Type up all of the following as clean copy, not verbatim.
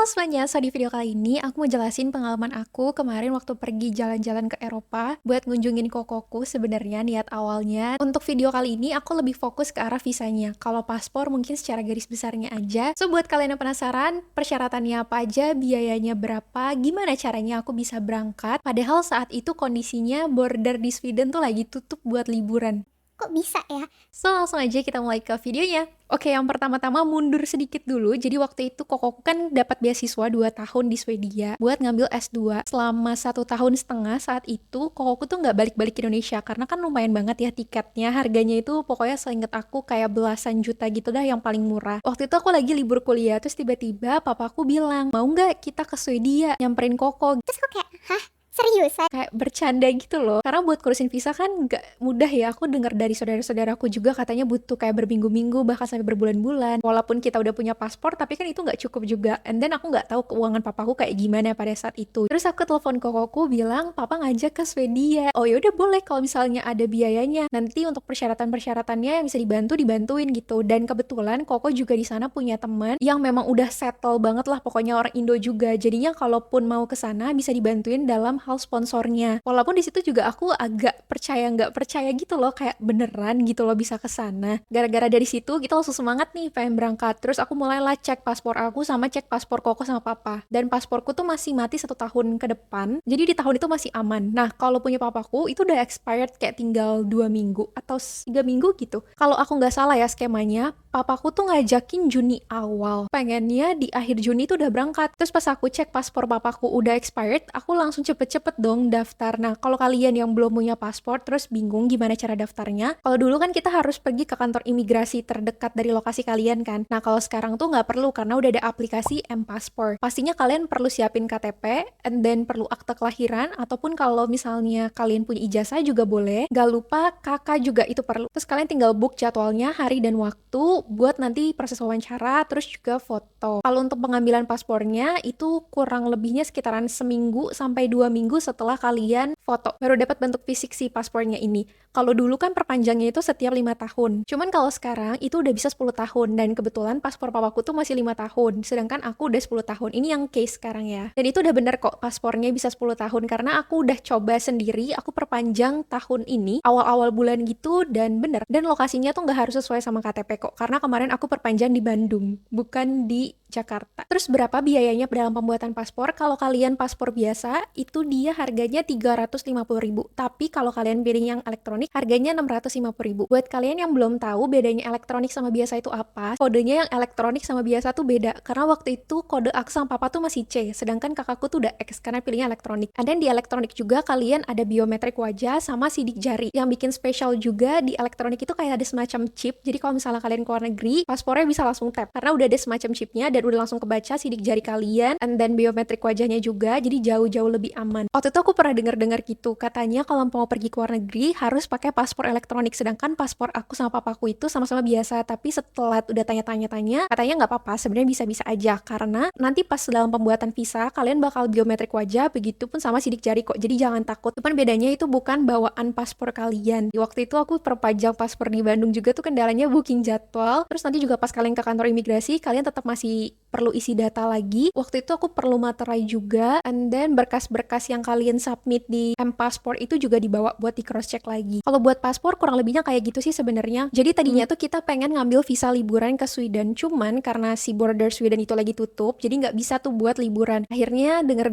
Halo semuanya, so di video kali ini aku mau jelasin pengalaman aku kemarin waktu pergi jalan-jalan ke Eropa buat ngunjungin kokoku. Sebenarnya niat awalnya untuk video kali ini aku lebih fokus ke arah visanya. Kalau paspor mungkin secara garis besarnya aja. So buat kalian yang penasaran, persyaratannya apa aja, biayanya berapa, gimana caranya aku bisa berangkat. Padahal saat itu kondisinya border di Sweden tuh lagi tutup buat liburan. Kok bisa ya? So, langsung aja kita mulai ke videonya. Oke, yang pertama-tama mundur sedikit dulu. Jadi waktu itu kokoku kan dapat beasiswa 2 tahun di Swedia buat ngambil S2. Selama 1,5 tahun saat itu, kokoku tuh nggak balik-balik ke Indonesia. Karena kan lumayan banget ya tiketnya. Harganya itu pokoknya seinget aku kayak belasan juta gitu dah yang paling murah. Waktu itu aku lagi libur kuliah, terus tiba-tiba papaku bilang, mau nggak kita ke Swedia nyamperin koko? Terus kok kayak, hah? Seriusan? Kayak bercanda gitu loh. Karena buat ngurusin visa kan nggak mudah ya. Aku dengar dari saudara-saudaraku juga katanya butuh kayak berminggu-minggu bahkan sampai berbulan-bulan. Walaupun kita udah punya paspor tapi kan itu nggak cukup juga. And then aku nggak tahu keuangan papaku kayak gimana pada saat itu. Terus aku telepon kokoku bilang papa ngajak ke Swedia. Oh ya udah boleh kalau misalnya ada biayanya. Nanti untuk persyaratan-persyaratannya yang bisa dibantuin gitu. Dan kebetulan koko juga di sana punya teman yang memang udah settle banget lah pokoknya orang Indo juga. Jadinya kalaupun mau ke sana bisa dibantuin dalam hal sponsornya. Walaupun di situ juga aku agak percaya nggak percaya gitu loh, kayak beneran gitu loh bisa ke sana. Gara-gara dari situ kita langsung semangat nih pengen berangkat. Terus aku mulailah cek paspor aku sama cek paspor koko sama papa. Dan pasporku tuh masih mati 1 tahun ke depan. Jadi di tahun itu masih aman. Nah kalau punya papaku itu udah expired kayak tinggal 2 minggu atau 3 minggu gitu. Kalau aku nggak salah ya skemanya, papaku tuh ngajakin Juni awal. Pengennya di akhir Juni tuh udah berangkat. Terus pas aku cek paspor papaku udah expired, aku langsung cepet dong daftar. Nah, kalau kalian yang belum punya paspor terus bingung gimana cara daftarnya, kalau dulu kan kita harus pergi ke kantor imigrasi terdekat dari lokasi kalian kan. Nah, kalau sekarang tuh nggak perlu karena udah ada aplikasi M-Passport. Pastinya kalian perlu siapin KTP, and then perlu akte kelahiran, ataupun kalau misalnya kalian punya ijazah juga boleh. Gak lupa kakak juga itu perlu. Terus kalian tinggal book jadwalnya, hari dan waktu buat nanti proses wawancara, terus juga foto. Kalau untuk pengambilan paspornya itu kurang lebihnya sekitaran seminggu sampai 2 minggu setelah kalian foto baru dapat bentuk fisik si paspornya ini. Kalau dulu kan perpanjangnya itu setiap 5 tahun. Cuman kalau sekarang itu udah bisa 10 tahun dan kebetulan paspor papaku tuh masih 5 tahun. Sedangkan aku udah 10 tahun. Ini yang case sekarang ya. Dan itu udah bener kok paspornya bisa 10 tahun karena aku udah coba sendiri, aku perpanjang tahun ini awal-awal bulan gitu dan bener. Dan lokasinya tuh nggak harus sesuai sama KTP kok. Karena kemarin aku perpanjang di Bandung, bukan di Jakarta. Terus berapa biayanya dalam pembuatan paspor? Kalau kalian paspor biasa, itu dia harganya 350.000. Tapi kalau kalian pilih yang elektronik, harganya 650.000. Buat kalian yang belum tahu bedanya elektronik sama biasa itu apa, kodenya yang elektronik sama biasa tuh beda. Karena waktu itu kode aku sama papa tuh masih C, sedangkan kakakku tuh udah X karena pilihnya elektronik. Dan di elektronik juga kalian ada biometrik wajah sama sidik jari. Yang bikin spesial juga di elektronik itu kayak ada semacam chip. Jadi kalau misalnya kalian keluar negeri, paspornya bisa langsung tap karena udah ada semacam chipnya dan udah langsung kebaca sidik jari kalian, and then biometrik wajahnya juga, jadi jauh-jauh lebih aman. Waktu itu aku pernah dengar-dengar gitu, katanya kalau mau pergi ke luar negeri harus pakai paspor elektronik, sedangkan paspor aku sama papaku itu sama-sama biasa, tapi setelah udah tanya-tanya, katanya nggak apa-apa, sebenarnya bisa-bisa aja, karena nanti pas dalam pembuatan visa, kalian bakal biometrik wajah, begitupun sama sidik jari kok, jadi jangan takut. Cuman bedanya itu bukan bawaan paspor kalian. Di waktu itu aku perpanjang paspor di Bandung juga tuh kendalanya booking jadwal, terus nanti juga pas kalian ke kantor imigrasi, kalian tetap masih perlu isi data lagi. Waktu itu aku perlu materai juga, and then berkas-berkas yang kalian submit di M-Passport itu juga dibawa buat di cross check lagi. Kalau buat paspor kurang lebihnya kayak gitu sih sebenarnya. Jadi tadinya tuh kita pengen ngambil visa liburan ke Sweden, cuman karena si border Sweden itu lagi tutup, jadi nggak bisa tuh buat liburan. Akhirnya dengar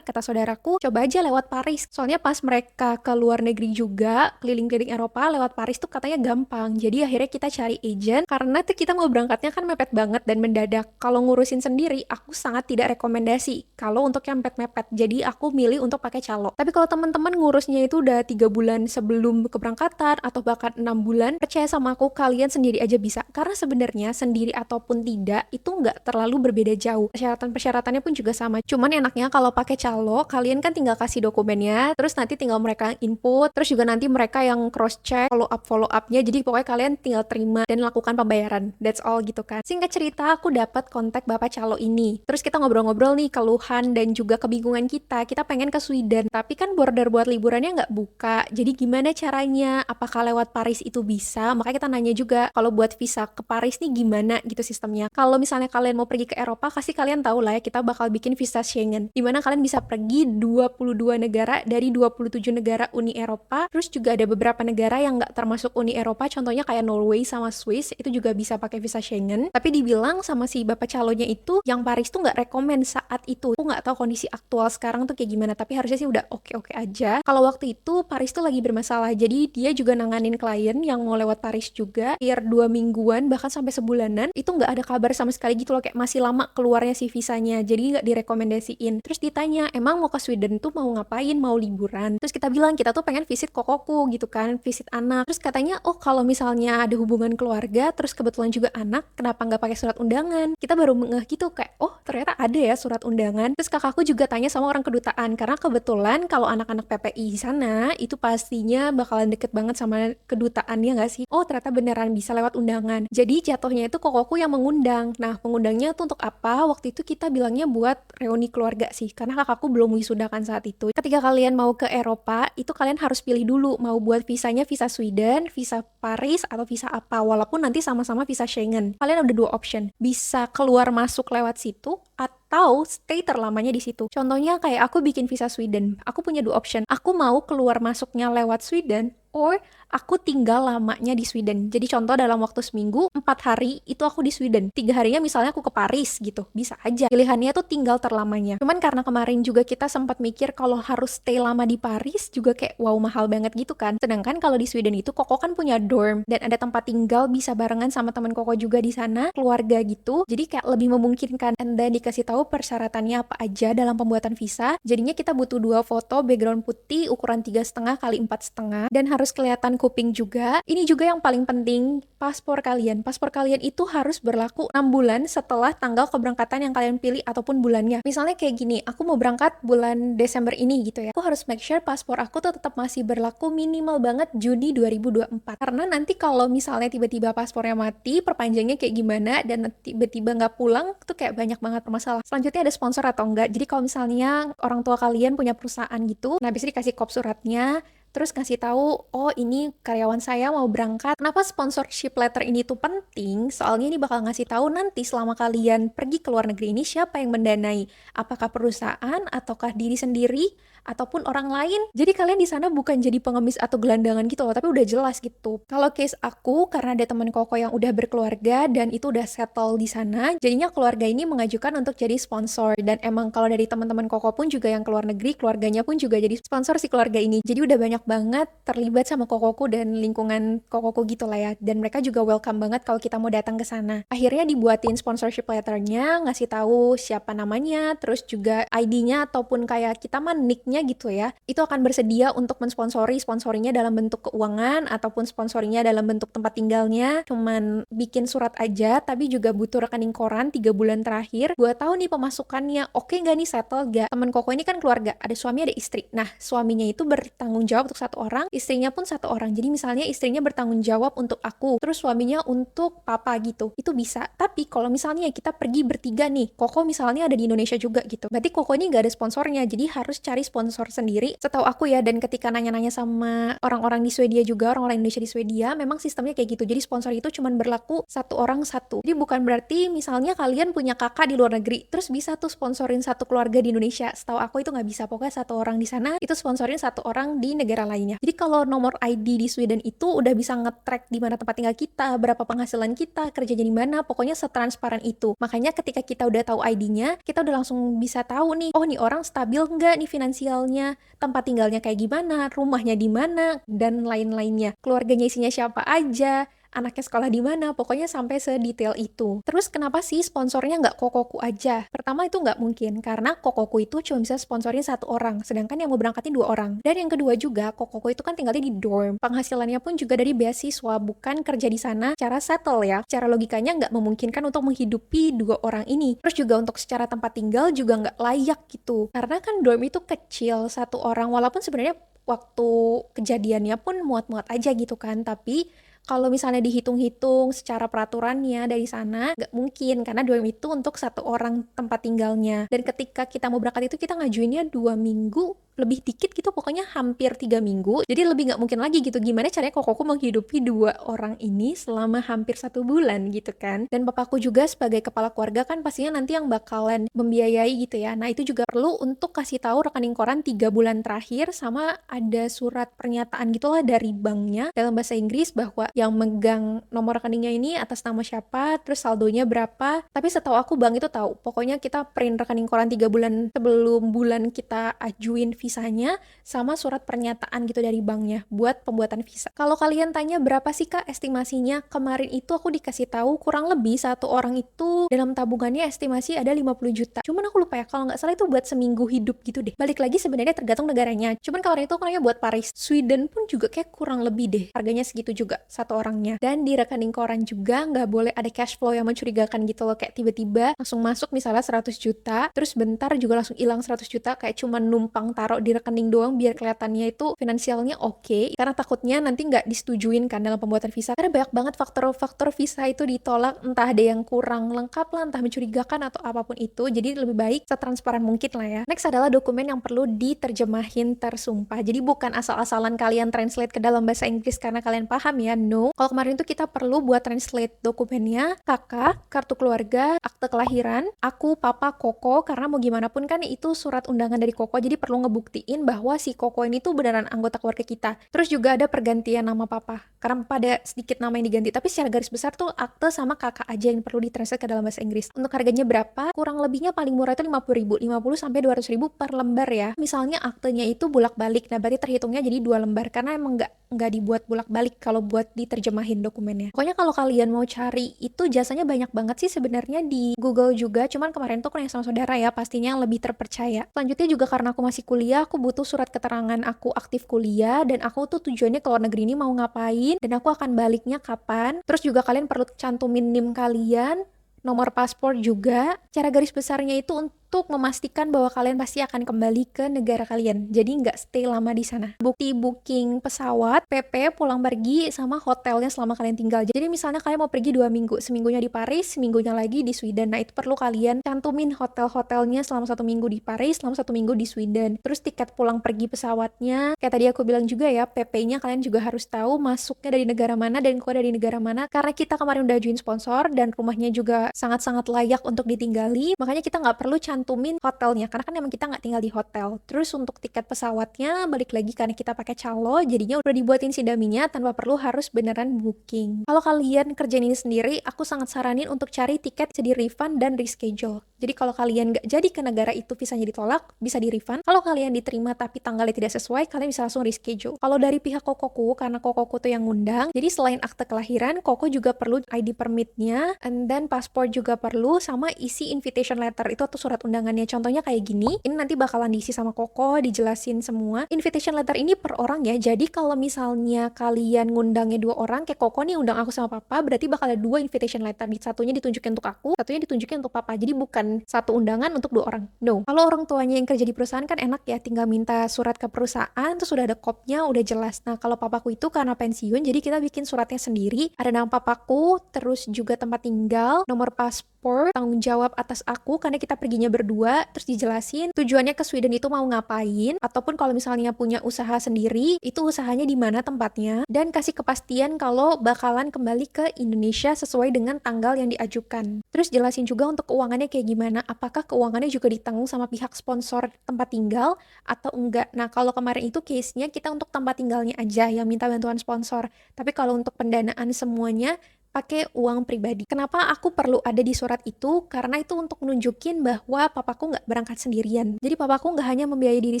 kata saudaraku, coba aja lewat Paris. Soalnya pas mereka ke luar negeri juga, keliling-keliling Eropa lewat Paris tuh katanya gampang. Jadi akhirnya kita cari agent, karena tuh kita mau berangkatnya kan mepet banget dan mendadak. Kalau ngurusin sendiri, aku sangat tidak rekomendasi kalau untuk yang mepet-mepet. Jadi aku milih untuk pakai calo. Tapi kalau teman-teman ngurusnya itu udah 3 bulan sebelum keberangkatan atau bahkan 6 bulan, percaya sama aku, kalian sendiri aja bisa. Karena sebenarnya sendiri ataupun tidak itu nggak terlalu berbeda jauh. Persyaratan-persyaratannya pun juga sama. Cuman enaknya kalau pakai calo, kalian kan tinggal kasih dokumennya, terus nanti tinggal mereka input, terus juga nanti mereka yang cross check, follow upnya. Jadi pokoknya kalian tinggal terima dan lakukan pembayaran. That's all gitu kan. Singkat cerita, aku dapat kontak kontak Bapak Calo ini. Terus kita ngobrol-ngobrol nih keluhan dan juga kebingungan kita. Kita pengen ke Sweden, tapi kan border buat liburannya nggak buka. Jadi gimana caranya? Apakah lewat Paris itu bisa? Makanya kita nanya juga, kalau buat visa ke Paris nih gimana gitu sistemnya. Kalau misalnya kalian mau pergi ke Eropa, pasti kalian tahu lah ya, kita bakal bikin visa Schengen. Dimana kalian bisa pergi 22 negara dari 27 negara Uni Eropa. Terus juga ada beberapa negara yang nggak termasuk Uni Eropa, contohnya kayak Norway sama Swiss, itu juga bisa pakai visa Schengen. Tapi dibilang sama si bapak calonnya itu, yang Paris tuh nggak rekomen saat itu. Aku nggak tahu kondisi aktual sekarang tuh kayak gimana, tapi harusnya sih udah oke-oke aja. Kalau waktu itu Paris tuh lagi bermasalah, jadi dia juga nanganin klien yang mau lewat Paris juga, hampir 2 mingguan bahkan sampai sebulanan, itu nggak ada kabar sama sekali gitu loh, kayak masih lama keluarnya si visanya, jadi nggak direkomendasiin. Terus ditanya, emang mau ke Sweden tuh mau ngapain, mau liburan? Terus kita bilang kita tuh pengen visit kokoku gitu kan, visit anak. Terus katanya, oh kalau misalnya ada hubungan keluarga, terus kebetulan juga anak, kenapa nggak pakai surat undangan? Kita baru ngeh gitu kayak, oh ternyata ada ya surat undangan. Terus kakakku juga tanya sama orang kedutaan, karena kebetulan kalau anak-anak PPI di sana itu pastinya bakalan deket banget sama kedutaannya nggak sih? Oh ternyata beneran bisa lewat undangan. Jadi jatuhnya itu kokoku yang mengundang. Nah pengundangnya tuh untuk apa? Waktu itu kita bilangnya buat reuni keluarga sih, karena kakakku belum wisudakan saat itu. Ketika kalian mau ke Eropa, itu kalian harus pilih dulu mau buat visanya visa Sweden, visa Paris, atau visa apa. Walaupun nanti sama-sama visa Schengen. Kalian ada 2 option. Bisa keluar masuk lewat situ, atau stay terlamanya di situ. Contohnya kayak aku bikin visa Sweden. Aku punya 2 option. Aku mau keluar masuknya lewat Sweden, or aku tinggal lamanya di Sweden. Jadi contoh dalam waktu seminggu, 4 hari itu aku di Sweden. 3 harinya misalnya aku ke Paris gitu. Bisa aja. Pilihannya tuh tinggal terlamanya. Cuman karena kemarin juga kita sempat mikir kalau harus stay lama di Paris juga kayak wow mahal banget gitu kan. Sedangkan kalau di Sweden itu Koko kan punya dorm dan ada tempat tinggal bisa barengan sama teman Koko juga di sana, keluarga gitu. Jadi kayak lebih memungkinkan. And then dikasih tahu persyaratannya apa aja dalam pembuatan visa. Jadinya kita butuh 2 foto background putih ukuran 3,5 kali 4,5 dan harus kelihatan kuping juga. Ini juga yang paling penting, paspor kalian. Paspor kalian itu harus berlaku 6 bulan setelah tanggal keberangkatan yang kalian pilih ataupun bulannya. Misalnya kayak gini, aku mau berangkat bulan Desember ini gitu ya. Aku harus make sure paspor aku tuh tetap masih berlaku minimal banget Juni 2024. Karena nanti kalau misalnya tiba-tiba paspornya mati, perpanjangnya kayak gimana dan tiba-tiba nggak pulang, tuh kayak banyak banget permasalahan. Selanjutnya ada sponsor atau enggak. Jadi kalau misalnya orang tua kalian punya perusahaan gitu, nah bisa dikasih kop suratnya, terus ngasih tahu, oh ini karyawan saya mau berangkat. Kenapa sponsorship letter ini tuh penting? Soalnya ini bakal ngasih tahu nanti selama kalian pergi ke luar negeri ini siapa yang mendanai. Apakah perusahaan, ataukah diri sendiri, ataupun orang lain. Jadi kalian di sana bukan jadi pengemis atau gelandangan gitu loh, tapi udah jelas gitu. Kalau case aku, karena ada teman Koko yang udah berkeluarga dan itu udah settle di sana, jadinya keluarga ini mengajukan untuk jadi sponsor. Dan emang kalau dari teman-teman Koko pun juga yang keluar negeri, keluarganya pun juga jadi sponsor si keluarga ini. Jadi udah banyak banget terlibat sama Kokoku dan lingkungan Kokoku gitu lah ya. Dan mereka juga welcome banget kalau kita mau datang ke sana. Akhirnya dibuatin sponsorship letternya, ngasih tahu siapa namanya, terus juga ID-nya ataupun kayak kita mah nick-nya gitu ya. Itu akan bersedia untuk sponsorinya dalam bentuk keuangan ataupun sponsorinya dalam bentuk tempat tinggalnya. Cuman bikin surat aja, tapi juga butuh rekening koran 3 bulan terakhir. Buat tahu nih pemasukannya, oke nggak nih, settle gak? Temen Koko ini kan keluarga, ada suami ada istri. Nah, suaminya itu bertanggung jawab untuk 1 orang, istrinya pun 1 orang. Jadi misalnya istrinya bertanggung jawab untuk aku, terus suaminya untuk papa gitu. Itu bisa. Tapi kalau misalnya kita pergi bertiga nih, Koko misalnya ada di Indonesia juga gitu. Berarti Koko ini nggak ada sponsornya, jadi harus cari sponsor sendiri. Setahu aku ya, dan ketika nanya-nanya sama orang-orang di Swedia juga, orang-orang Indonesia di Swedia, memang sistemnya kayak gitu. Jadi sponsor itu cuma berlaku 1 orang 1. Jadi bukan berarti misalnya kalian punya kakak di luar negeri, terus bisa tuh sponsorin 1 keluarga di Indonesia. Setahu aku itu nggak bisa. Pokoknya 1 orang di sana, itu sponsorin 1 orang di negara lainnya. Jadi kalau nomor ID di Sweden itu udah bisa nge-track di mana tempat tinggal kita, berapa penghasilan kita, kerjanya di mana, pokoknya setransparan itu. Makanya ketika kita udah tahu ID-nya, kita udah langsung bisa tahu nih, oh nih orang stabil nggak nih finansialnya, tempat tinggalnya kayak gimana, rumahnya di mana, dan lain-lainnya. Keluarganya isinya siapa aja, anaknya sekolah di mana, pokoknya sampai sedetail itu. Terus kenapa sih sponsornya nggak Kokoku aja? Pertama itu nggak mungkin, karena Kokoku itu cuma bisa sponsorin 1 orang, sedangkan yang mau berangkatin 2 orang. Dan yang kedua juga, Kokoku itu kan tinggalnya di dorm. Penghasilannya pun juga dari beasiswa, bukan kerja di sana cara settle ya. Secara logikanya nggak memungkinkan untuk menghidupi 2 orang ini. Terus juga untuk secara tempat tinggal juga nggak layak gitu. Karena kan dorm itu kecil, 1 orang, walaupun sebenarnya waktu kejadiannya pun muat-muat aja gitu kan, tapi Kalau misalnya dihitung-hitung secara peraturannya dari sana, nggak mungkin karena 2 minggu itu untuk satu orang tempat tinggalnya. Dan ketika kita mau berangkat itu kita ngajuinnya 2 minggu lebih dikit gitu, pokoknya hampir 3 minggu. Jadi lebih nggak mungkin lagi gitu. Gimana caranya kokoku menghidupi 2 orang ini selama hampir 1 bulan gitu kan. Dan papaku juga sebagai kepala keluarga kan pastinya nanti yang bakalan membiayai gitu ya. Nah itu juga perlu untuk kasih tahu rekening koran 3 bulan terakhir, sama ada surat pernyataan gitulah dari banknya dalam bahasa Inggris bahwa yang megang nomor rekeningnya ini atas nama siapa, terus saldonya berapa. Tapi setahu aku bank itu tahu. Pokoknya kita print rekening koran 3 bulan sebelum bulan kita ajuin visanya, sama surat pernyataan gitu dari banknya buat pembuatan visa. Kalau kalian tanya berapa sih Kak estimasinya, kemarin itu aku dikasih tahu kurang lebih satu orang itu dalam tabungannya estimasi ada 50 juta. Cuman aku lupa ya, kalau nggak salah itu buat seminggu hidup gitu deh. Balik lagi sebenarnya tergantung negaranya. Cuman kemarin itu aku nanya buat Paris. Sweden pun juga kayak kurang lebih deh. Harganya segitu juga satu orangnya. Dan di rekening koran juga nggak boleh ada cash flow yang mencurigakan gitu loh. Kayak tiba-tiba langsung masuk misalnya 100 juta, terus bentar juga langsung hilang 100 juta, kayak cuma numpang taruh di rekening doang biar kelihatannya itu finansialnya oke. Karena takutnya nanti nggak disetujuin kan dalam pembuatan visa. Karena banyak banget faktor-faktor visa itu ditolak, entah ada yang kurang lengkap lah, entah mencurigakan atau apapun itu. Jadi lebih baik setransparan mungkin lah ya. Next adalah dokumen yang perlu diterjemahin tersumpah. Jadi bukan asal-asalan kalian translate ke dalam bahasa Inggris karena kalian paham ya, no. Kalau kemarin tuh kita perlu buat translate dokumennya, kakak, kartu keluarga, akte kelahiran, aku, papa, koko, karena mau gimana pun kan itu surat undangan dari koko, jadi perlu ngebuktiin bahwa si koko ini tuh beneran anggota keluarga kita. Terus juga ada pergantian nama papa, karena pada sedikit nama yang diganti, tapi secara garis besar tuh akte sama kakak aja yang perlu ditranslate ke dalam bahasa Inggris. Untuk harganya berapa? Kurang lebihnya paling murah itu 50.000, 50 sampai 200.000 per lembar ya. Misalnya aktenya itu bolak-balik, nah berarti terhitungnya jadi 2 lembar karena emang nggak dibuat bolak-balik kalau buat diterjemahin dokumennya. Pokoknya kalau kalian mau cari itu jasanya banyak banget sih sebenarnya di Google juga. Cuman kemarin tuh aku nanya sama saudara ya, pastinya yang lebih terpercaya. Selanjutnya juga karena aku masih kuliah, aku butuh surat keterangan aku aktif kuliah dan aku tuh tujuannya ke luar negeri ini mau ngapain dan aku akan baliknya kapan. Terus juga kalian perlu cantumin NIM kalian, nomor paspor juga. Cara garis besarnya itu untuk memastikan bahwa kalian pasti akan kembali ke negara kalian. Jadi nggak stay lama di sana. Bukti booking pesawat, PP, pulang pergi, sama hotelnya selama kalian tinggal. Jadi misalnya kalian mau pergi 2 minggu, seminggunya di Paris, seminggunya lagi di Sweden. Nah itu perlu kalian cantumin hotel-hotelnya selama 1 minggu di Paris, selama 1 minggu di Sweden. Terus tiket pulang pergi pesawatnya. Kayak tadi aku bilang juga ya, PP-nya kalian juga harus tahu masuknya dari negara mana dan keluar dari negara mana. Karena kita kemarin udah ajuin sponsor dan rumahnya juga sangat-sangat layak untuk ditinggali. Makanya kita nggak perlu cantumin hotelnya karena kan emang kita nggak tinggal di hotel. Terus untuk tiket pesawatnya balik lagi karena kita pakai calo, jadinya udah dibuatin sidaminya tanpa perlu harus beneran booking. Kalau kalian kerjain ini sendiri, aku sangat saranin untuk cari tiket bisa di refund dan reschedule. Jadi kalau kalian nggak jadi ke negara itu, visanya ditolak, bisa di refund. Kalau kalian diterima tapi tanggalnya tidak sesuai, kalian bisa langsung reschedule. Kalau dari pihak kokoku, karena kokoku tuh yang ngundang, jadi selain akte kelahiran, koko juga perlu ID permitnya, and then paspor juga perlu, sama isi invitation letter itu atau surat undangannya. Contohnya kayak gini, ini nanti bakalan diisi sama koko, dijelasin semua. Invitation letter ini per orang ya, jadi kalau misalnya kalian ngundangnya 2 orang, kayak koko nih undang aku sama papa, berarti bakal ada 2 invitation letter. Satunya ditunjukin untuk aku, satunya ditunjukin untuk papa. Jadi bukan satu undangan untuk 2 orang. No. Kalau orang tuanya yang kerja di perusahaan kan enak ya, tinggal minta surat ke perusahaan, terus udah ada kopnya, udah jelas. Nah kalau papaku itu karena pensiun, jadi kita bikin suratnya sendiri. Ada nama papaku, terus juga tempat tinggal, nomor paspor, tanggung jawab atas aku karena kita perginya berdua, terus dijelasin tujuannya ke Sweden itu mau ngapain, ataupun kalau misalnya punya usaha sendiri, itu usahanya di mana tempatnya, dan kasih kepastian kalau bakalan kembali ke Indonesia sesuai dengan tanggal yang diajukan. Terus jelasin juga untuk keuangannya kayak gimana, apakah keuangannya juga ditanggung sama pihak sponsor tempat tinggal atau enggak. Nah kalau kemarin itu case-nya kita untuk tempat tinggalnya aja yang minta bantuan sponsor, tapi kalau untuk pendanaan semuanya pakai uang pribadi. Kenapa aku perlu ada di surat itu? Karena itu untuk nunjukin bahwa papaku nggak berangkat sendirian. Jadi papaku nggak hanya membiayai diri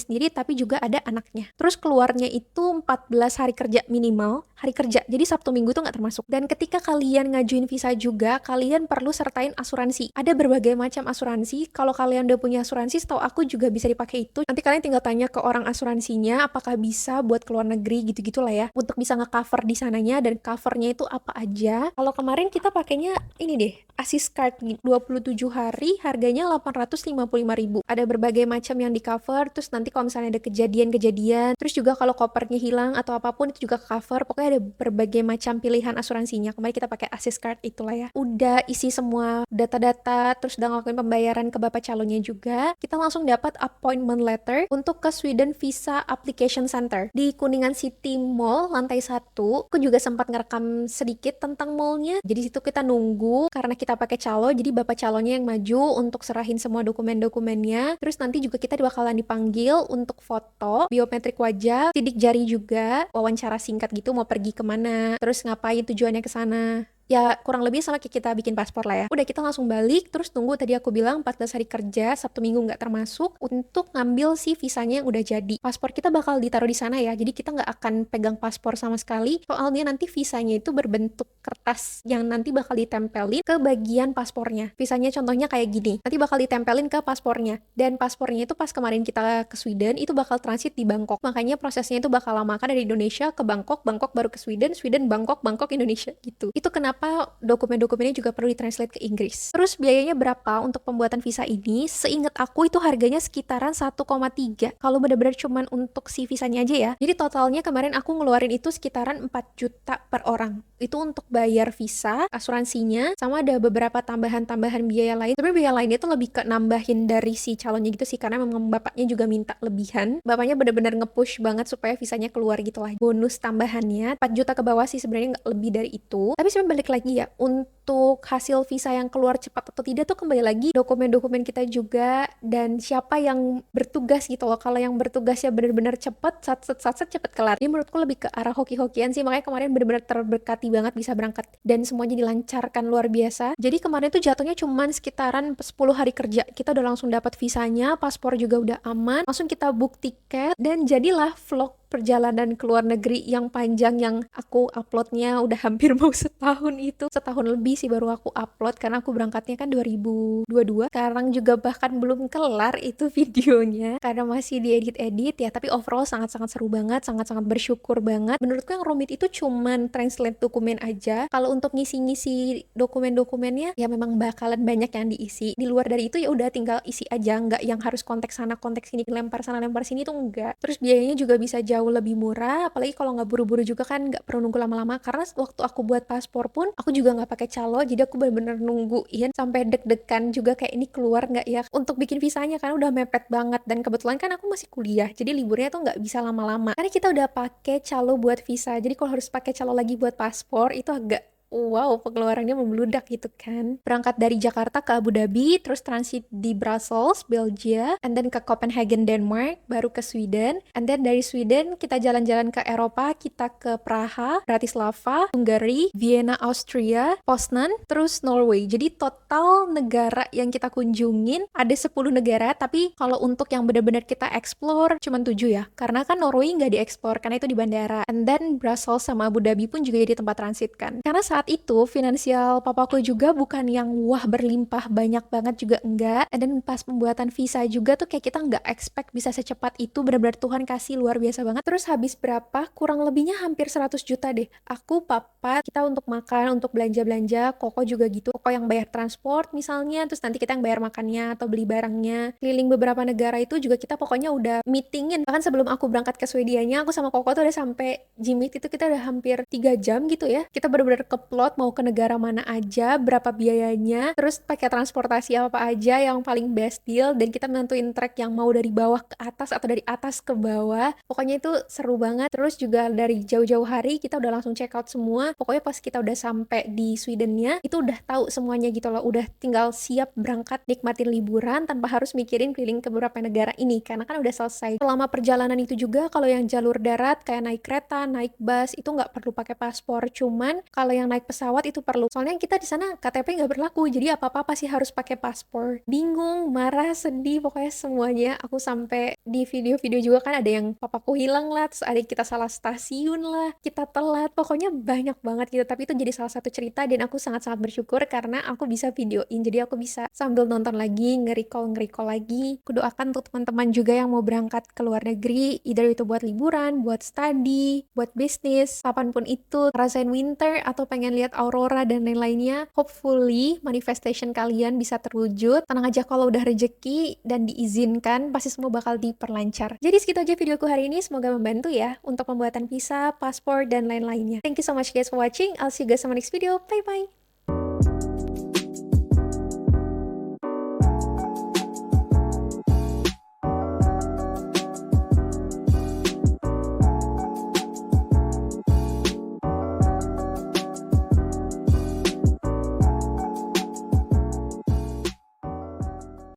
sendiri, tapi juga ada anaknya. Terus keluarnya itu 14 hari kerja minimal, hari kerja. Jadi Sabtu Minggu tuh nggak termasuk. Dan ketika kalian ngajuin visa juga, kalian perlu sertain asuransi. Ada berbagai macam asuransi. Kalau kalian udah punya asuransi, setahu aku juga bisa dipakai itu. Nanti kalian tinggal tanya ke orang asuransinya, apakah bisa buat ke luar negeri gitu-gitu lah ya. Untuk bisa nge-cover di sananya dan covernya itu apa aja. Kalau kemarin kita pakainya ini deh, Asis Card 27 hari harganya 855.000. Ada berbagai macam yang di cover, terus nanti kalau misalnya ada kejadian-kejadian, terus juga kalau kopernya hilang atau apapun itu juga ke cover. Pokoknya ada berbagai macam pilihan asuransinya. Kemarin kita pakai Asis Card itulah ya. Udah isi semua data-data, terus udah ngelakuin pembayaran ke bapak calonnya juga. Kita langsung dapat appointment letter untuk ke Sweden Visa Application Center di Kuningan City Mall lantai 1. Aku juga sempat ngerekam sedikit tentang mallnya. Jadi situ kita nunggu karena kita pakai calo, jadi bapak calonnya yang maju untuk serahin semua dokumen-dokumennya. Terus nanti juga kita bakalan dipanggil untuk foto, biometrik wajah, sidik jari juga, wawancara singkat gitu mau pergi kemana, terus ngapain tujuannya ke sana. Ya kurang lebih sama kayak kita bikin paspor lah ya. Udah kita langsung balik, terus tunggu tadi aku bilang 14 hari kerja, Sabtu Minggu nggak termasuk, untuk ngambil si visanya yang udah jadi. Paspor kita bakal ditaruh di sana ya, jadi kita nggak akan pegang paspor sama sekali, soalnya nanti visanya itu berbentuk kertas yang nanti bakal ditempelin ke bagian paspornya. Visanya contohnya kayak gini, nanti bakal ditempelin ke paspornya, dan paspornya itu pas kemarin kita ke Sweden, itu bakal transit di Bangkok, makanya prosesnya itu bakal lama kan dari Indonesia ke Bangkok, Bangkok baru ke Sweden, Sweden Bangkok, Bangkok Indonesia gitu. Itu kenapa dokumen-dokumennya juga perlu ditranslate ke Inggris. Terus biayanya berapa untuk pembuatan visa ini? Seingat aku itu harganya sekitaran 1,3 kalau benar-benar cuman untuk si visanya aja ya. Jadi totalnya kemarin aku ngeluarin itu sekitaran 4 juta per orang. Itu untuk bayar visa, asuransinya, sama ada beberapa tambahan-tambahan biaya lain. Tapi biaya lainnya itu lebih ke nambahin dari si calonnya gitu sih, karena memang bapaknya juga minta lebihan. Bapaknya benar-benar nge-push banget supaya visanya keluar gitu lah. Bonus tambahannya 4 juta ke bawah sih, sebenarnya nggak lebih dari itu. Tapi sebenarnya balik lagi ya, untuk hasil visa yang keluar cepat atau tidak tuh kembali lagi dokumen-dokumen kita juga dan siapa yang bertugas gitu loh. Kalau yang bertugasnya benar-benar cepat, sat-set cepet kelar. Jadi menurutku lebih ke arah hoki-hokian sih, makanya kemarin benar-benar terberkati banget bisa berangkat dan semuanya dilancarkan luar biasa. Jadi kemarin tuh jatuhnya cuman sekitaran 10 hari kerja. Kita udah langsung dapat visanya, paspor juga udah aman, langsung kita book tiket dan jadilah vlog perjalanan ke luar negeri yang panjang yang aku uploadnya udah hampir mau setahun itu. Setahun lebih sih baru aku upload karena aku berangkatnya kan 2022. Sekarang juga bahkan belum kelar itu videonya karena masih diedit-edit ya. Tapi overall sangat-sangat seru banget, sangat-sangat bersyukur banget. Menurutku yang rumit itu cuman translate dokumen aja. Kalau untuk ngisi-ngisi dokumen-dokumennya ya memang bakalan banyak yang diisi. Di luar dari itu ya udah tinggal isi aja, nggak yang harus konteks sana konteks sini, lempar sana lempar sini tuh enggak. Terus biayanya juga bisa jauh lebih murah, apalagi kalau nggak buru-buru juga kan, nggak perlu nunggu lama-lama. Karena waktu aku buat paspor pun aku juga nggak pakai calo, jadi aku bener-bener nungguin sampai deg-degan juga kayak ini keluar nggak ya untuk bikin visanya karena udah mepet banget. Dan kebetulan kan aku masih kuliah, jadi liburnya tuh nggak bisa lama-lama karena kita udah pakai calo buat visa. Jadi kalau harus pakai calo lagi buat paspor itu agak wow, pengeluarannya membludak gitu kan. Berangkat dari Jakarta ke Abu Dhabi, terus transit di Brussels, Belgia, and then ke Copenhagen, Denmark, baru ke Sweden. And then dari Sweden kita jalan-jalan ke Eropa, kita ke Praha, Bratislava, Hungary, Vienna, Austria, Poznan, terus Norway. Jadi total negara yang kita kunjungin ada 10 negara, tapi kalau untuk yang benar-benar kita explore cuma 7 ya. Karena kan Norway nggak dieksplor, karena itu di bandara. And then Brussels sama Abu Dhabi pun juga jadi tempat transit kan. Karena saat itu finansial papaku juga bukan yang wah berlimpah banyak banget juga enggak. Dan pas pembuatan visa juga tuh kayak kita nggak expect bisa secepat itu, benar-benar Tuhan kasih luar biasa banget. Terus habis berapa? Kurang lebihnya hampir 100 juta deh. Aku, papa, kita untuk makan, untuk belanja-belanja, Koko juga gitu. Koko yang bayar transport misalnya, terus nanti kita yang bayar makannya atau beli barangnya. Keliling beberapa negara itu juga kita pokoknya udah meetingin. Bahkan sebelum aku berangkat ke Swedianya, aku sama Koko tuh udah sampai Jimit itu kita udah hampir 3 jam gitu ya. Kita benar-benar ke plot mau ke negara mana aja, berapa biayanya, terus pakai transportasi apa aja yang paling best deal, dan kita menentuin trek yang mau dari bawah ke atas atau dari atas ke bawah. Pokoknya itu seru banget. Terus juga dari jauh-jauh hari kita udah langsung check out semua. Pokoknya pas kita udah sampai di Swedennya itu udah tahu semuanya gitu loh, udah tinggal siap berangkat nikmatin liburan tanpa harus mikirin keliling ke beberapa negara ini karena kan udah selesai. Selama perjalanan itu juga kalau yang jalur darat kayak naik kereta, naik bus itu nggak perlu pakai paspor, cuman kalau yang naik pesawat itu perlu. Soalnya kita di sana KTP nggak berlaku, jadi apa-apa pasti harus pakai paspor. Bingung, marah, sedih, pokoknya semuanya. Aku sampai di video-video juga kan ada yang papaku hilang lah, terus ada kita salah stasiun lah, kita telat, pokoknya banyak banget gitu. Tapi itu jadi salah satu cerita dan aku sangat-sangat bersyukur karena aku bisa videoin. Jadi aku bisa sambil nonton lagi, nge-recall lagi. Aku doakan untuk teman-teman juga yang mau berangkat ke luar negeri, either itu buat liburan, buat study, buat bisnis, kapanpun itu, rasain winter atau pengen lihat aurora dan lain-lainnya. Hopefully manifestation kalian bisa terwujud. Tenang aja kalau udah rezeki dan diizinkan, pasti semua bakal diperlancar. Jadi segitu aja videoku hari ini, semoga membantu ya untuk pembuatan visa, paspor, dan lain-lainnya. Thank you so much guys for watching. I'll see you guys on my next video. Bye bye.